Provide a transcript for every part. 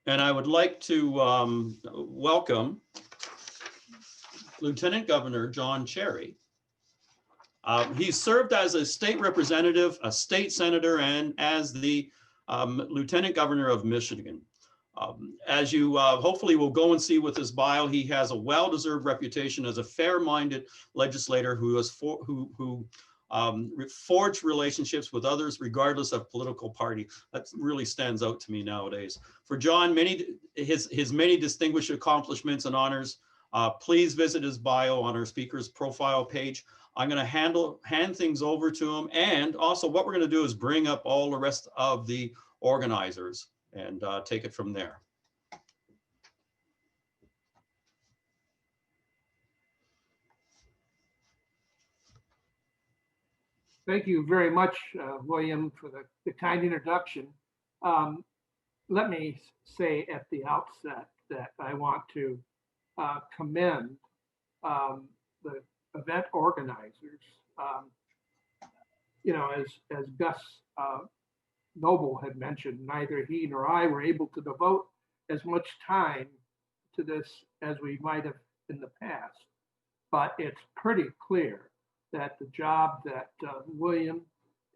And I would like to welcome Lieutenant Governor John Cherry. He's served as a state representative, a state senator, and as the Lieutenant Governor of Michigan. As you hopefully will go and see with his bio, he has a well-deserved reputation as a fair-minded legislator who has forged relationships with others regardless of political party. That really stands out to me nowadays. For John, his many distinguished accomplishments and honors, please visit his bio on our speaker's profile page. I'm going to hand things over to him, and also what we're going to do is bring up all the rest of the organizers and take it from there. Thank you very much, William, for the kind introduction. Let me say at the outset that I want to commend the event organizers. You know, as Gus Noble had mentioned, neither he nor I were able to devote as much time to this as we might have in the past. But it's pretty clear that the job that William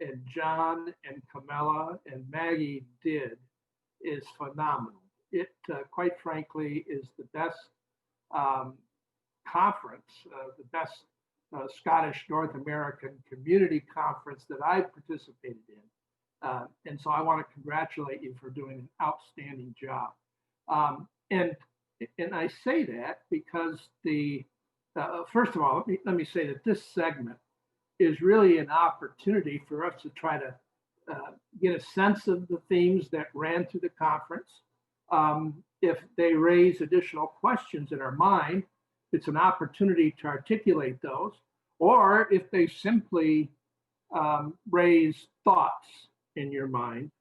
and John and Camilla and Maggie did is phenomenal. It, quite frankly, is the best conference, the best Scottish North American community conference that I've participated in. And so I want to congratulate you for doing an outstanding job. And I say that because first of all, let me say that this segment is really an opportunity for us to try to get a sense of the themes that ran through the conference. If they raise additional questions in our mind, it's an opportunity to articulate those, or if they simply raise thoughts in your mind,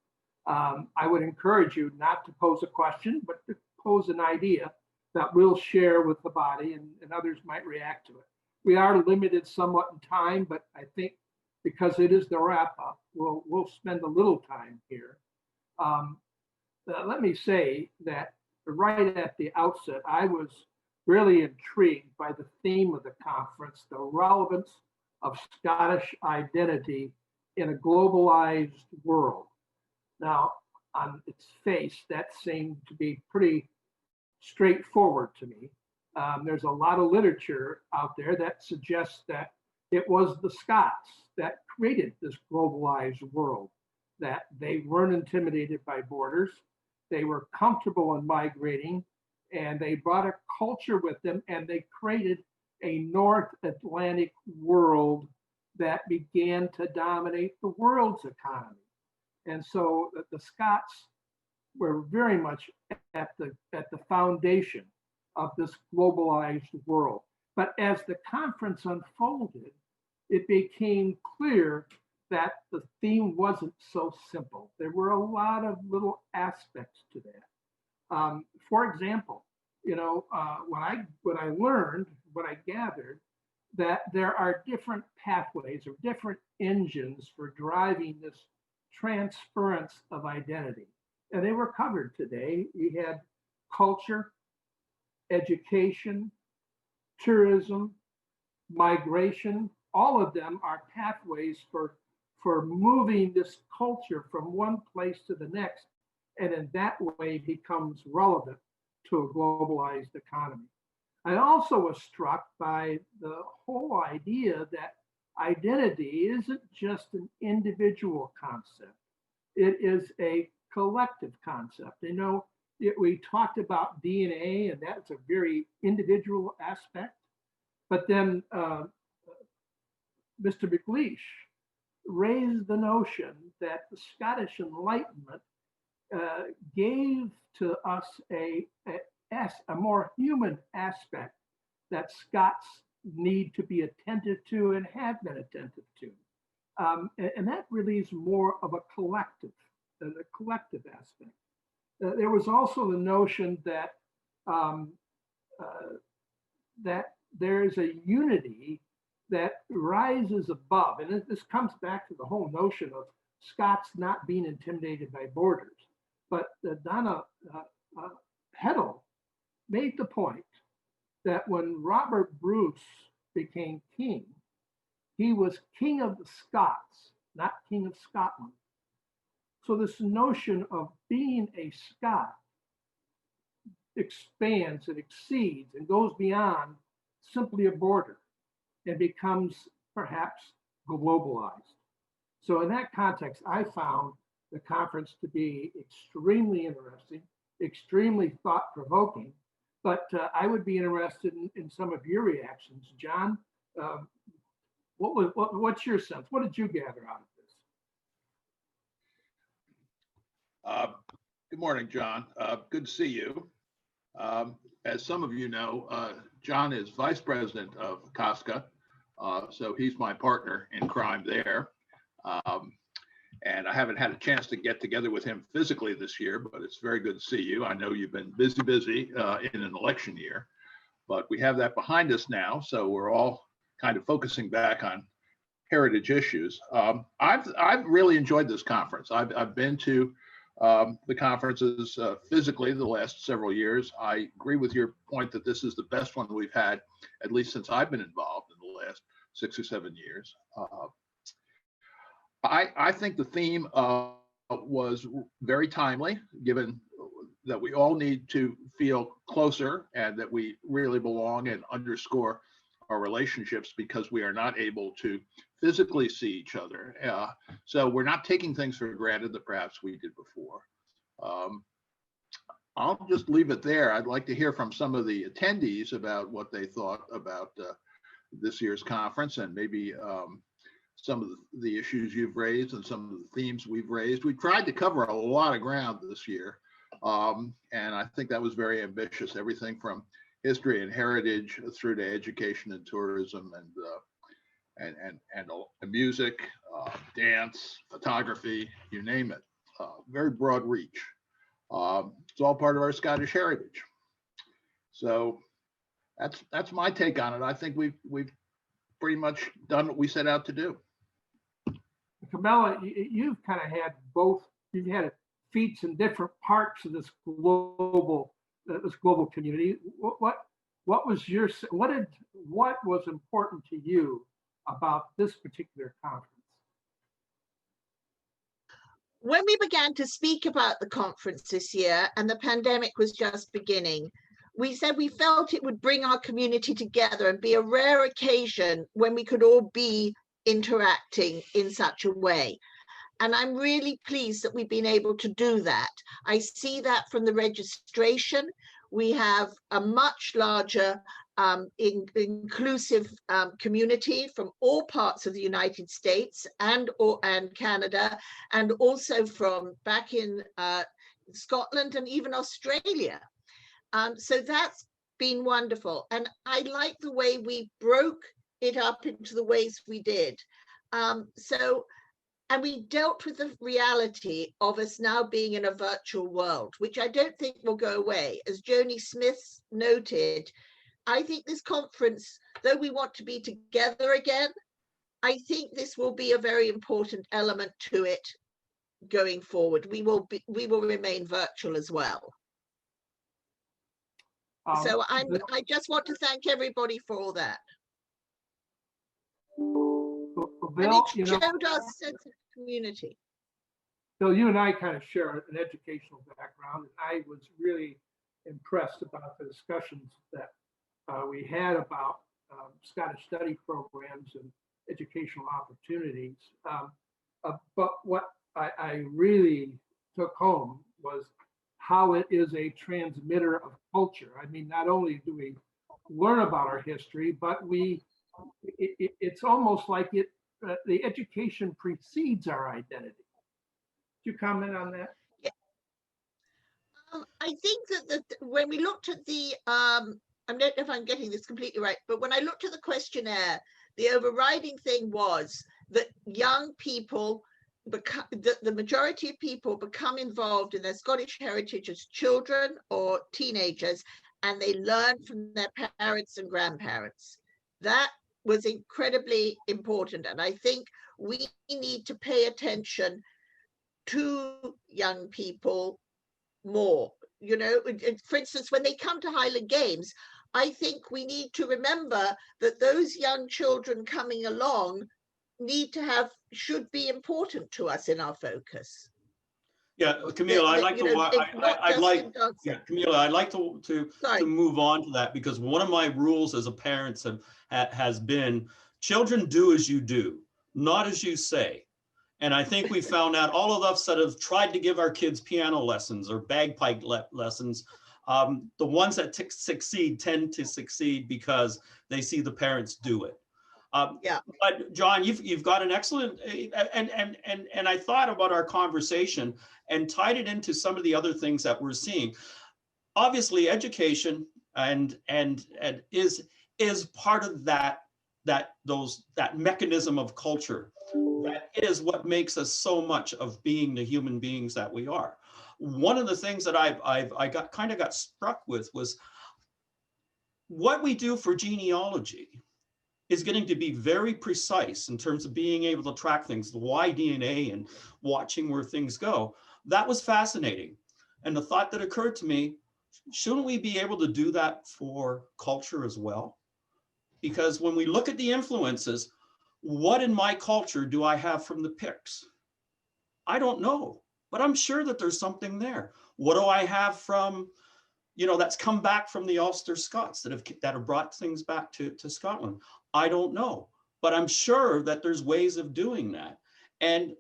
I would encourage you not to pose a question, but to pose an idea that we'll share with the body, and others might react to it. We are limited somewhat in time, but I think because it is the wrap up, we'll spend a little time here. Let me say that right at the outset, I was really intrigued by the theme of the conference, the relevance of Scottish identity in a globalized world. Now, on its face, that seemed to be pretty straightforward to me. There's a lot of literature out there that suggests that it was the Scots that created this globalized world, that they weren't intimidated by borders, they were comfortable in migrating, and they brought a culture with them, and they created a North Atlantic world that began to dominate the world's economy. And so the Scots were very much at the foundation of this globalized world. But as the conference unfolded, it became clear that the theme wasn't so simple. There were a lot of little aspects to that. For example, you know, what I learned, what I gathered, that there are different pathways or different engines for driving this transference of identity. And they were covered today. You had culture, education, tourism, migration. All of them are pathways for moving this culture from one place to the next, and in that way becomes relevant to a globalized economy. I also was struck by the whole idea that identity isn't just an individual concept. It is a collective concept. You know, we talked about DNA, and that's a very individual aspect. But then Mr. McLeish raised the notion that the Scottish Enlightenment gave to us a more human aspect that Scots need to be attentive to and have been attentive to. And that really is more of a collective aspect. There was also the notion that that there's a unity that rises above, and this comes back to the whole notion of Scots not being intimidated by borders. But Donna Heddle made the point that when Robert Bruce became king, he was king of the Scots, not king of Scotland. So this notion of being a Scot expands and exceeds and goes beyond simply a border and becomes perhaps globalized. So in that context, I found the conference to be extremely interesting, extremely thought-provoking, but I would be interested in some of your reactions. John, what's your sense? What did you gather out of this? Good morning, John. Good to see you. As some of you know, John is vice president of CASCA, so he's my partner in crime there. And I haven't had a chance to get together with him physically this year, but it's very good to see you. I know you've been busy in an election year, but we have that behind us now, so we're all kind of focusing back on heritage issues. I've really enjoyed this conference. I've been to the conferences physically the last several years. I agree with your point that this is the best one we've had, at least since I've been involved in the last 6 or 7 years. I think the theme was very timely, given that we all need to feel closer and that we really belong and underscore our relationships because we are not able to physically see each other. So we're not taking things for granted that perhaps we did before. I'll just leave it there. I'd like to hear from some of the attendees about what they thought about this year's conference and maybe some of the issues you've raised and some of the themes we've raised. We tried to cover a lot of ground this year, and I think that was very ambitious. Everything from history and heritage through to education and tourism and music, dance, photography, you name it. Very broad reach. It's all part of our Scottish heritage. So that's my take on it. I think we've pretty much done what we set out to do. Camilla, you've kind of had both. You've had feats in different parts of this global community. What was what was important to you about this particular conference? When we began to speak about the conference this year and the pandemic was just beginning, we said we felt it would bring our community together and be a rare occasion when we could all be interacting in such a way. And I'm really pleased that we've been able to do that. I see that from the registration. We have a much larger inclusive community from all parts of the United States and Canada, and also from back in Scotland and even Australia. So that's been wonderful. And I like the way we broke it up into the ways we did. And we dealt with the reality of us now being in a virtual world, which I don't think will go away. As Joni Smith noted, I think this conference, though we want to be together again, I think this will be a very important element to it going forward. We will remain virtual as well. So I just want to thank everybody for all that. Bill, and it showed our sense of community. Bill, you and I kind of share an educational background, and I was really impressed about the discussions that we had about Scottish study programs and educational opportunities. But what I really took home was how it is a transmitter of culture. I mean, not only do we learn about our history, but it's almost like the education precedes our identity. Could you comment on that? Yeah. I think that when we looked at the, I don't know if I'm getting this completely right, but when I looked at the questionnaire, the overriding thing was that young people, the majority of people become involved in their Scottish heritage as children or teenagers, and they learn from their parents and grandparents. That was incredibly important. And I think we need to pay attention to young people more. you know, for instance, when they come to Highland Games, I think we need to remember that those young children coming along should be important to us in our focus. Yeah, Camilla, I'd like to, yeah, Camilla, I'd like to move on to that, because one of my rules as a parent has been children do as you do, not as you say. And I think we found out all of us that have tried to give our kids piano lessons or bagpipe lessons, the ones that succeed tend to succeed because they see the parents do it. But John, you've got an excellent, and I thought about our conversation and tied it into some of the other things that we're seeing. Obviously, education and is part of that mechanism of culture. That is what makes us so much of being the human beings that we are. One of the things that I got struck with was what we do for genealogy is getting to be very precise in terms of being able to track things, the Y DNA and watching where things go. That was fascinating. And the thought that occurred to me, shouldn't we be able to do that for culture as well? Because when we look at the influences, what in my culture do I have from the Picts? I don't know, but I'm sure that there's something there. What do I have from, that's come back from the Ulster Scots that have brought things back to Scotland? I don't know, but I'm sure that there's ways of doing that. And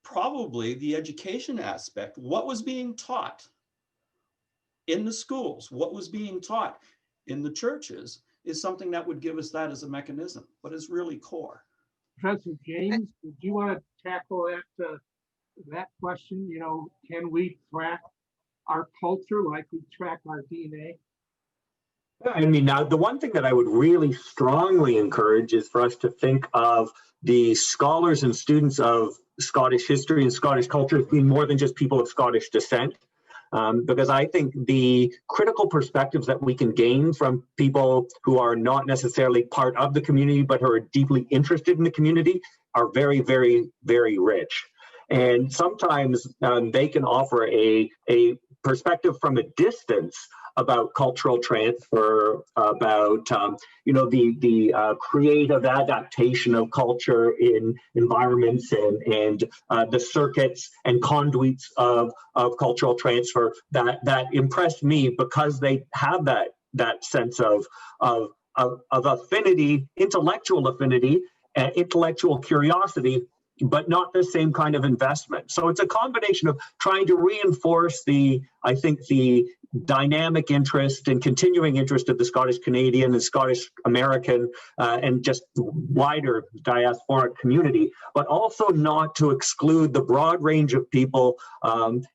probably the education aspect, what was being taught in the schools, what was being taught in the churches, is something that would give us that as a mechanism, but is really core. Professor James, would you want to tackle that question? Can we track our culture like we track our DNA? I mean, now the one thing that I would really strongly encourage is for us to think of the scholars and students of Scottish history and Scottish culture as being more than just people of Scottish descent. Because I think the critical perspectives that we can gain from people who are not necessarily part of the community, but who are deeply interested in the community, are very, very, very rich. And sometimes they can offer a perspective from a distance about cultural transfer, about the creative adaptation of culture in environments and the circuits and conduits of cultural transfer that impressed me, because they have that sense of affinity, intellectual affinity, and intellectual curiosity, but not the same kind of investment. So it's a combination of trying to reinforce the dynamic interest and continuing interest of the Scottish Canadian and Scottish American and just wider diasporic community, but also not to exclude the broad range of people,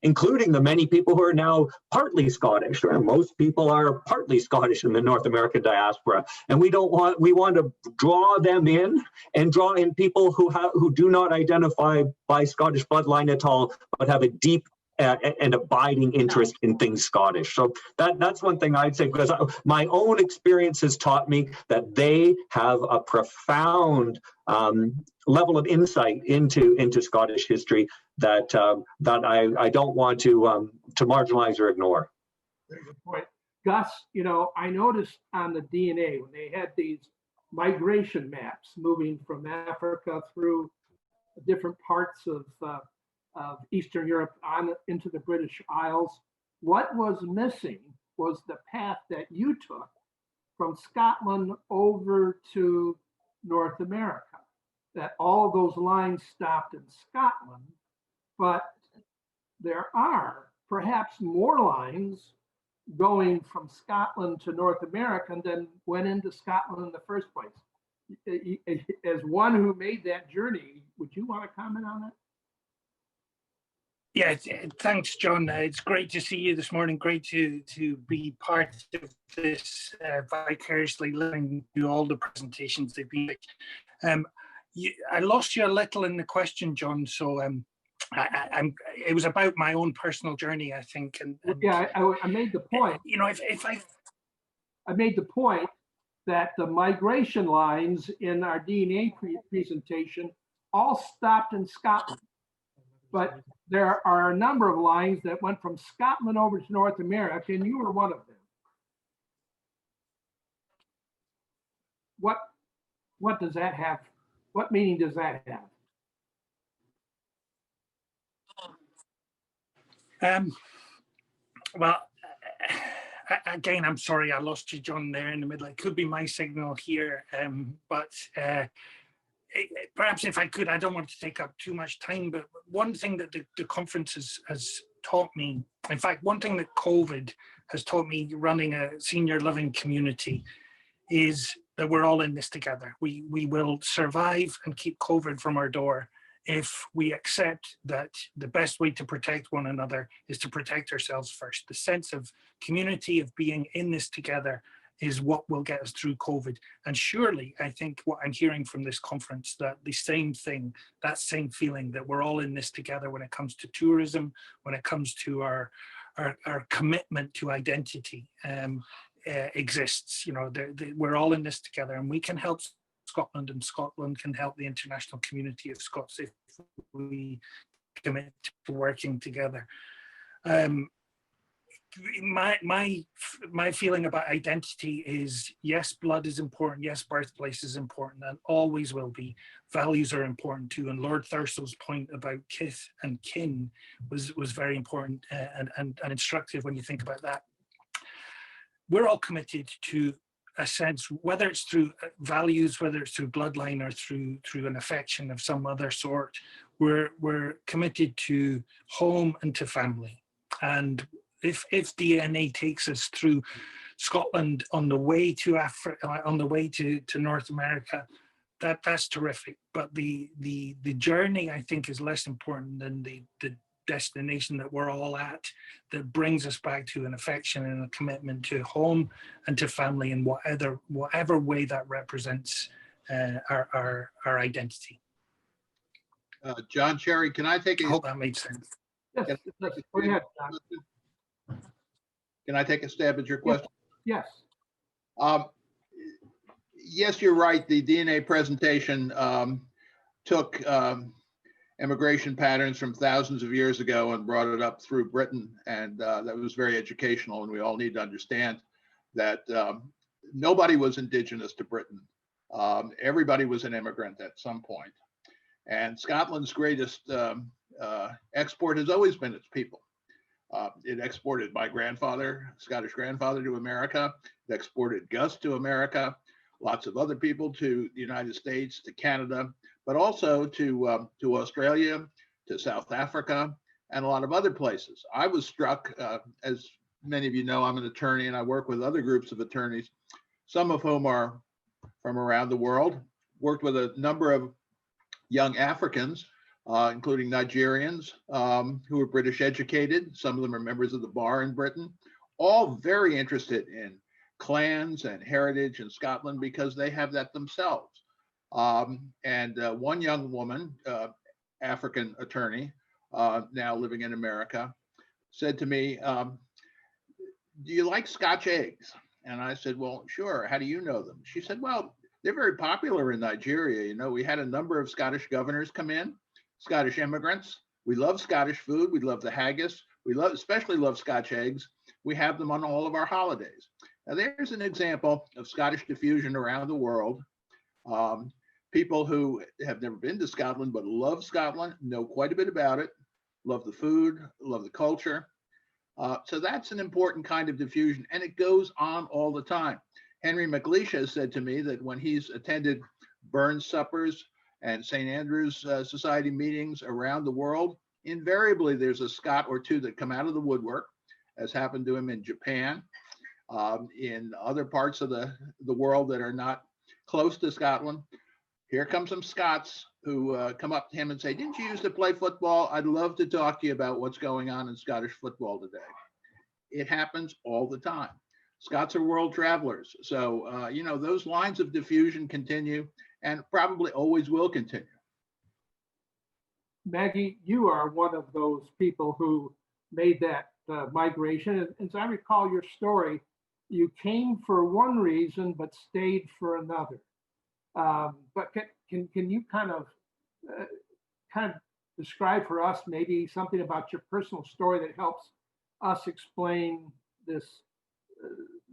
including the many people who are now partly Scottish. Most people are partly Scottish in the North American diaspora, and we want to draw them in and draw in people who do not identify by Scottish bloodline at all, but have a deep and abiding interest in things Scottish. So that's one thing I'd say, because my own experience has taught me that they have a profound level of insight into Scottish history that I don't want to marginalize or ignore. Very good point. Gus, I noticed on the DNA when they had these migration maps moving from Africa through different parts of Eastern Europe on into the British Isles. What was missing was the path that you took from Scotland over to North America, that all of those lines stopped in Scotland, but there are perhaps more lines going from Scotland to North America than went into Scotland in the first place. As one who made that journey, would you want to comment on that? Yeah, thanks, John. It's great to see you this morning. Great to be part of this vicariously living through all the presentations they've been. I lost you a little in the question, John. So it was about my own personal journey, I think. And yeah, I made the point. I made the point that the migration lines in our DNA presentation all stopped in Scotland. but there are a number of lines that went from Scotland over to North America, and you were one of them. What does that have? What meaning does that have? Well, again, I'm sorry I lost you, John, there in the middle. It could be my signal here, but perhaps if I could, I don't want to take up too much time, but one thing that the conference has taught me, in fact, one thing that COVID has taught me running a senior living community is that we're all in this together. We will survive and keep COVID from our door if we accept that the best way to protect one another is to protect ourselves first. The sense of community, of being in this together, is what will get us through COVID. And surely, I think what I'm hearing from this conference, that the same thing, that same feeling that we're all in this together when it comes to tourism, when it comes to our commitment to identity, exists. You know, we're all in this together, and we can help Scotland, and Scotland can help the international community of Scots if we commit to working together. My feeling about identity is, yes, blood is important, yes, birthplace is important, and always will be. Values are important too, and Lord Thurso's point about kith and kin was very important and instructive when you think about that. We're all committed to a sense, whether it's through values, whether it's through bloodline or through an affection of some other sort, we're committed to home and to family. And if DNA takes us through Scotland on the way to Africa, on the way to North America, that's terrific. But the journey, I think, is less important than the destination that we're all at, that brings us back to an affection and a commitment to home and to family in whatever way that represents our identity. John Cherry, can I take I hope that made sense. Yes, go ahead, John. Can I take a stab at your question? Yes. Yes, you're right. The DNA presentation took immigration patterns from thousands of years ago and brought it up through Britain. And that was very educational. And we all need to understand that nobody was indigenous to Britain. Everybody was an immigrant at some point. And Scotland's greatest export has always been its people. It exported my grandfather, Scottish grandfather, to America. It exported Gus to America, lots of other people to the United States, to Canada, but also to Australia, to South Africa, and a lot of other places. I was struck, as many of you know, I'm an attorney and I work with other groups of attorneys, some of whom are from around the world, worked with a number of young Africans, including Nigerians who are British educated. Some of them are members of the bar in Britain, all very interested in clans and heritage in Scotland because they have that themselves. And one young woman, African attorney, now living in America, said to me, do you like Scotch eggs? And I said, well, sure. How do you know them? She said, well, they're very popular in Nigeria. You know, we had a number of Scottish governors come in, Scottish immigrants. We love Scottish food. We love the haggis. We especially love Scotch eggs. We have them on all of our holidays. Now, there's an example of Scottish diffusion around the world. People who have never been to Scotland but love Scotland, know quite a bit about it, love the food, love the culture. So that's an important kind of diffusion, and it goes on all the time. Henry McLeish has said to me that when he's attended Burns suppers and St. Andrew's Society meetings around the world, invariably there's a Scot or two that come out of the woodwork, as happened to him in Japan, in other parts of the world that are not close to Scotland. Here come some Scots who come up to him and say, didn't you used to play football? I'd love to talk to you about what's going on in Scottish football today. It happens all the time. Scots are world travelers. So, you know, those lines of diffusion continue and probably always will continue. Maggie, you are one of those people who made that migration. As I recall your story, you came for one reason, but stayed for another. But can you kind of describe for us maybe something about your personal story that helps us explain this,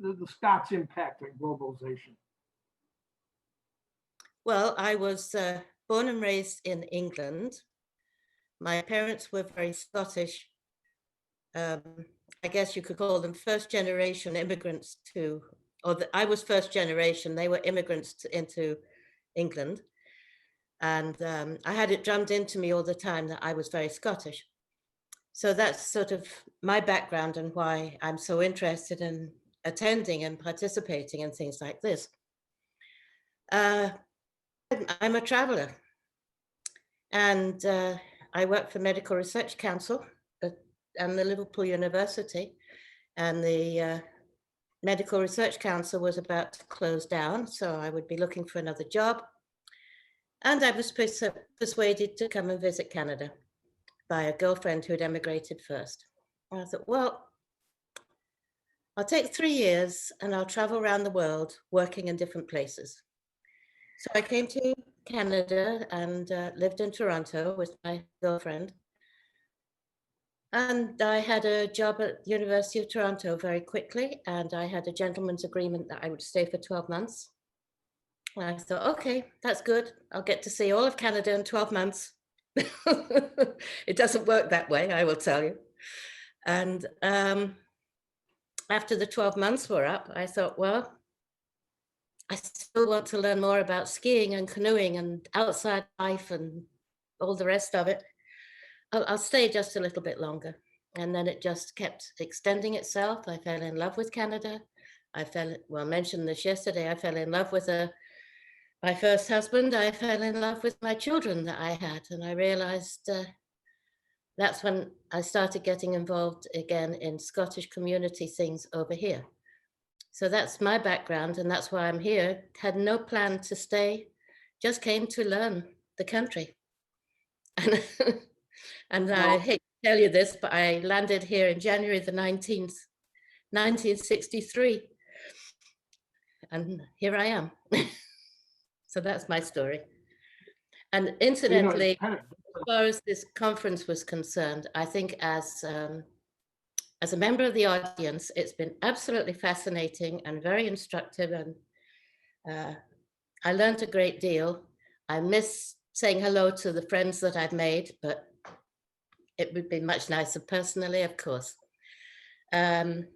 the Scots' impact on globalization? Well, I was born and raised in England. My parents were very Scottish. I guess you could call them first generation immigrants to, I was first generation, they were immigrants into England. And I had it drummed into me all the time that I was very Scottish. So that's sort of my background and why I'm so interested in attending and participating in things like this. I'm a traveler, and I work for Medical Research Council and the Liverpool University, and the Medical Research Council was about to close down, so I would be looking for another job. And I was persuaded to come and visit Canada by a girlfriend who had emigrated first. And I thought, well, I'll take 3 years and I'll travel around the world working in different places. So I came to Canada and lived in Toronto with my girlfriend. And I had a job at the University of Toronto very quickly, and I had a gentleman's agreement that I would stay for 12 months. And I thought, okay, that's good. I'll get to see all of Canada in 12 months. It doesn't work that way, I will tell you. And after the 12 months were up, I thought, well, I still want to learn more about skiing and canoeing and outside life and all the rest of it. I'll stay just a little bit longer. And then it just kept extending itself. I fell in love with Canada. I mentioned this yesterday, I fell in love with my first husband. I fell in love with my children that I had. And I realized that's when I started getting involved again in Scottish community things over here. So that's my background, and that's why I'm here. Had no plan to stay, just came to learn the country. And I hate to tell you this, but I landed here in January the 19th, 1963. And here I am. So that's my story. And incidentally, as far as this conference was concerned, I think as a member of the audience, it's been absolutely fascinating and very instructive, and I learned a great deal. I miss saying hello to the friends that I've made, but it would be much nicer personally, of course. As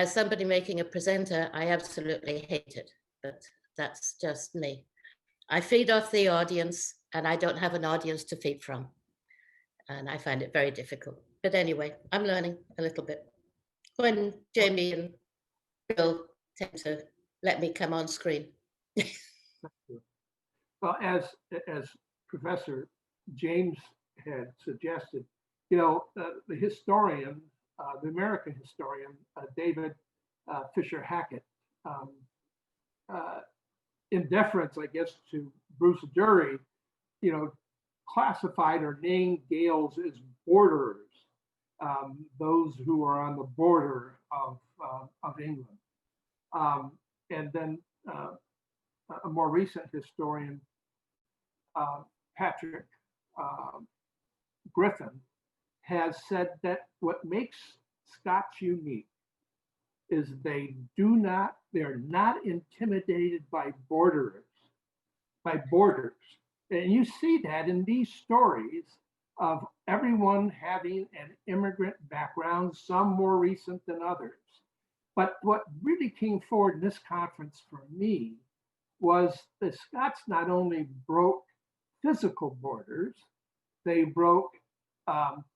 somebody making a presenter, I absolutely hate it, but that's just me. I feed off the audience, and I don't have an audience to feed from, and I find it very difficult. But anyway, I'm learning a little bit. When Jamie and Bill tend to let me come on screen. Well, as Professor James had suggested, you know, the historian, the American historian, David Fisher Hackett, in deference, I guess, to Bruce Dury, you know, classified or named Gaels as borderers, those who are on the border of England. And then a more recent historian, Patrick Griffin, has said that what makes Scots unique is they're not intimidated by borders. And you see that in these stories of everyone having an immigrant background, some more recent than others. But what really came forward in this conference for me was the Scots not only broke physical borders, they broke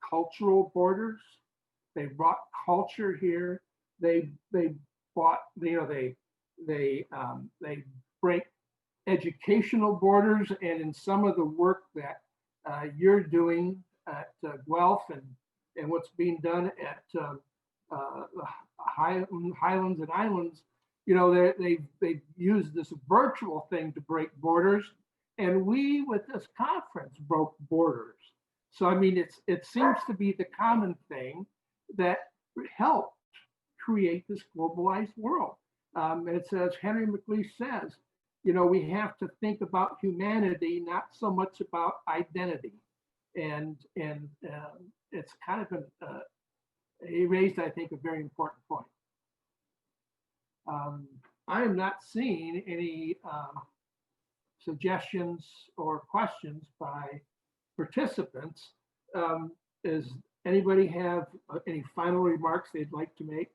cultural borders. They brought culture here. They brought, you know, they break educational borders, and in some of the work that you're doing at Guelph and what's being done at Highlands and Islands, you know, they've used this virtual thing to break borders, and we with this conference broke borders. So I mean, it seems to be the common thing that helped create this globalized world. It's as Henry McLeish says, you know, we have to think about humanity, not so much about identity. and it's kind of he raised, I think, a very important point. I am not seeing any suggestions or questions by participants. Does anybody have any final remarks they'd like to make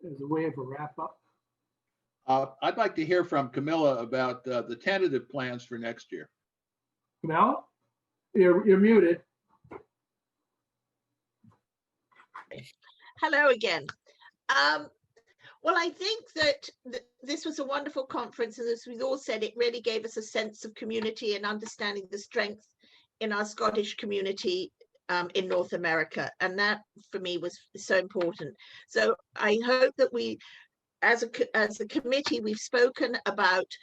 as a way of a wrap up? I'd like to hear from Camilla about the tentative plans for next year. Camilla, you're muted. Hello again. Well, I think that this was a wonderful conference, and as we've all said, it really gave us a sense of community and understanding the strength in our Scottish community in North America, and that for me was so important. So I hope that we, as a committee, we've spoken about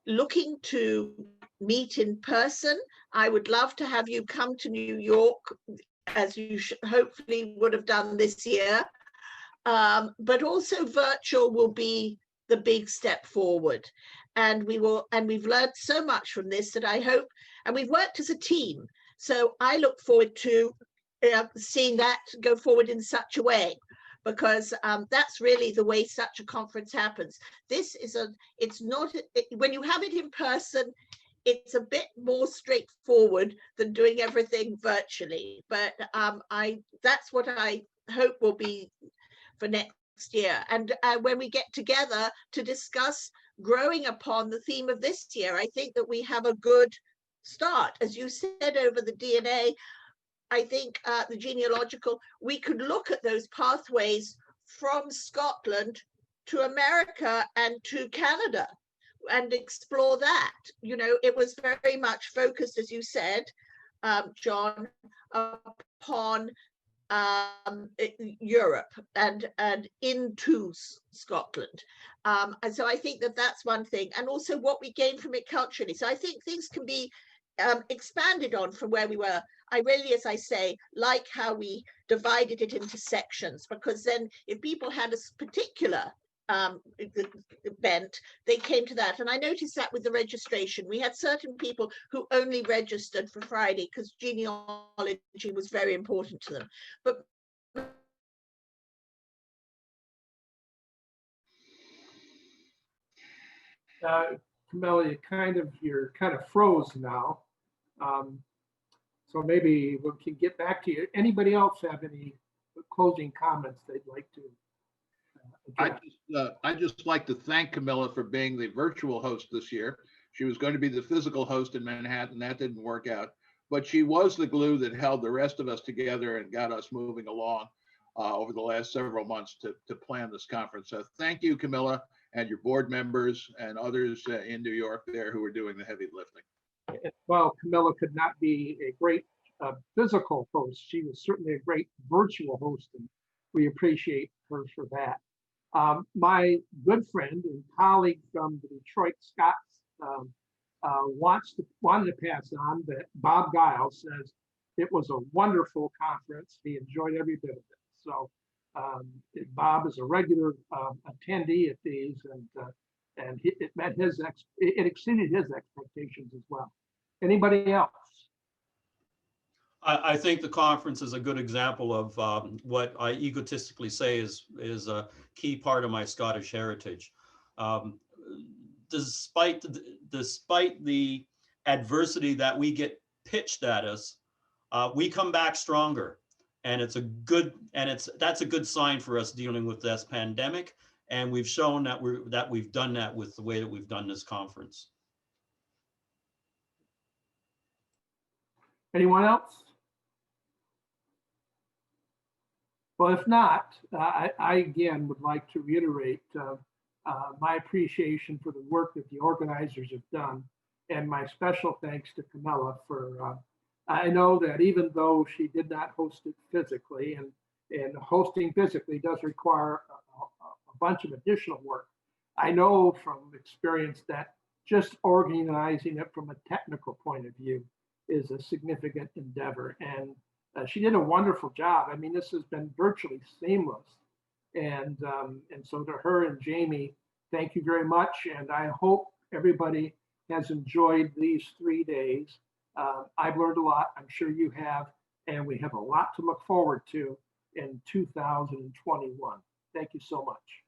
looking to meet in person. I would love to have you come to New York, as you hopefully would have done this year. But also virtual will be the big step forward. And we've learned so much from this that I hope, and we've worked as a team. So I look forward to seeing that go forward in such a way, because that's really the way such a conference happens. When you have it in person, it's a bit more straightforward than doing everything virtually. But that's what I hope will be for next year. And when we get together to discuss growing upon the theme of this year, I think that we have a good start. As you said, over the DNA, I think the genealogical, we could look at those pathways from Scotland to America and to Canada and explore that. You know, it was very much focused, as you said, John, upon Europe and into Scotland, and so I think that that's one thing, and also what we gain from it culturally. So I think things can be expanded on from where we were. I really, as I say, like how we divided it into sections, because then if people had a particular event, they came to that. And I noticed that with the registration, we had certain people who only registered for Friday because genealogy was very important to them. But Camilla, you're kind of froze now. So maybe we can get back to you. Anybody else have any closing comments they'd like to? I'd just like to thank Camilla for being the virtual host this year. She was going to be the physical host in Manhattan. That didn't work out, but she was the glue that held the rest of us together and got us moving along over the last several months to plan this conference. So thank you, Camilla, and your board members and others in New York there who are doing the heavy lifting. Well, Camilla could not be a great physical host. She was certainly a great virtual host, and we appreciate her for that. My good friend and colleague from the Detroit Scots wanted to pass on that Bob Giles says it was a wonderful conference. He enjoyed every bit of it. So Bob is a regular attendee at these, and it exceeded his expectations as well. Anybody else? I think the conference is a good example of what I egotistically say is a key part of my Scottish heritage. Despite the adversity that we get pitched at us, we come back stronger, and that's a good sign for us dealing with this pandemic. And we've shown that we've done that with the way that we've done this conference. Anyone else? Well, if not, I again would like to reiterate my appreciation for the work that the organizers have done, and my special thanks to Camilla for, I know that even though she did not host it physically, and hosting physically does require a bunch of additional work, I know from experience that just organizing it from a technical point of view is a significant endeavor. And she did a wonderful job. I mean, this has been virtually seamless. And so to her and Jamie, thank you very much. And I hope everybody has enjoyed these 3 days. I've learned a lot. I'm sure you have. And we have a lot to look forward to in 2021. Thank you so much.